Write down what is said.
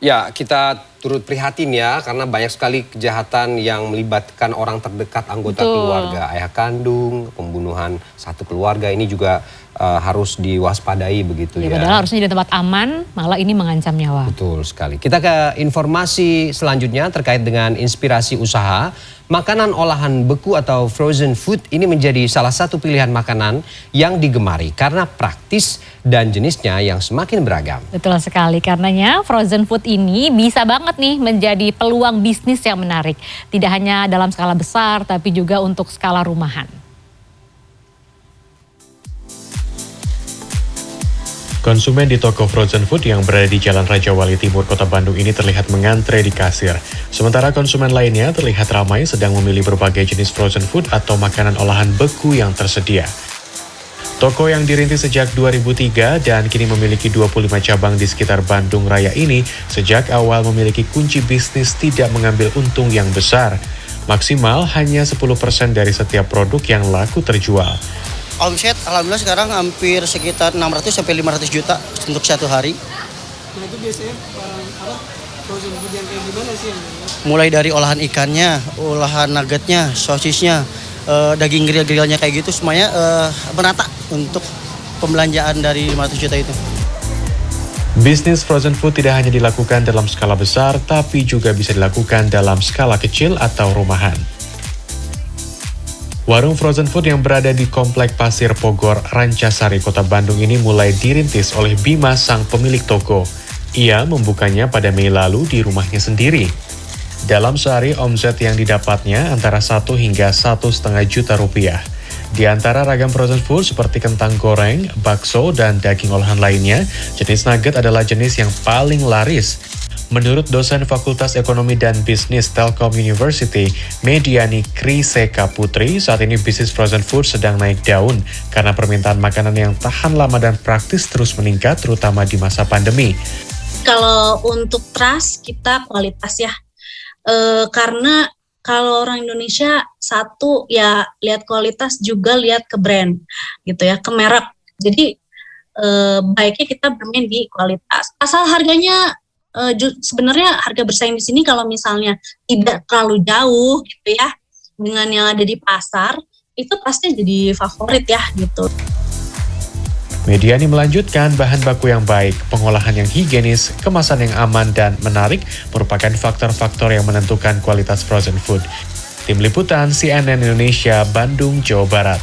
Ya, kita turut prihatin ya karena banyak sekali kejahatan yang melibatkan orang terdekat anggota keluarga, ayah kandung, pembunuhan satu keluarga ini juga harus diwaspadai begitu ya. Padahal harusnya di tempat aman, malah ini mengancam nyawa. Betul sekali. Kita ke informasi selanjutnya terkait dengan inspirasi usaha. Makanan olahan beku atau frozen food ini menjadi salah satu pilihan makanan yang digemari karena praktis dan jenisnya yang semakin beragam. Betul sekali, karenanya frozen food ini bisa banget nih menjadi peluang bisnis yang menarik. Tidak hanya dalam skala besar, tapi juga untuk skala rumahan. Konsumen di toko frozen food yang berada di Jalan Raja Wali Timur, Kota Bandung ini terlihat mengantre di kasir. Sementara konsumen lainnya terlihat ramai sedang memilih berbagai jenis frozen food atau makanan olahan beku yang tersedia. Toko yang dirintis sejak 2003 dan kini memiliki 25 cabang di sekitar Bandung Raya ini sejak awal memiliki kunci bisnis tidak mengambil untung yang besar. Maksimal hanya 10% dari setiap produk yang laku terjual. Omset alhamdulillah sekarang hampir sekitar 600 sampai 500 juta untuk satu hari. Nah itu biasanya frozen food yang kayak gimana sih? Mulai dari olahan ikannya, olahan nuggetnya, sosisnya, daging grill-grillnya kayak gitu semuanya merata untuk pembelanjaan dari 500 juta itu. Bisnis frozen food tidak hanya dilakukan dalam skala besar, tapi juga bisa dilakukan dalam skala kecil atau rumahan. Warung frozen food yang berada di Komplek Pasir Pogor, Rancasari, Kota Bandung ini mulai dirintis oleh Bima, sang pemilik toko. Ia membukanya pada Mei lalu di rumahnya sendiri. Dalam sehari, omset yang didapatnya antara 1 hingga 1,5 juta rupiah. Di antara ragam frozen food seperti kentang goreng, bakso, dan daging olahan lainnya, jenis nugget adalah jenis yang paling laris. Menurut dosen Fakultas Ekonomi dan Bisnis Telkom University, Mediani Kriseka Putri, saat ini bisnis frozen food sedang naik daun karena permintaan makanan yang tahan lama dan praktis terus meningkat, terutama di masa pandemi. Kalau untuk trust, kita kualitas ya. Karena kalau orang Indonesia, satu ya lihat kualitas, juga lihat ke brand gitu ya, ke merek. Jadi baiknya kita bermain di kualitas. Asal harganya sebenarnya harga bersaing di sini kalau misalnya tidak terlalu jauh gitu ya dengan yang ada di pasar, itu pasti jadi favorit ya gitu. Mediani melanjutkan, bahan baku yang baik, pengolahan yang higienis, kemasan yang aman dan menarik merupakan faktor-faktor yang menentukan kualitas frozen food. Tim Liputan CNN Indonesia, Bandung, Jawa Barat.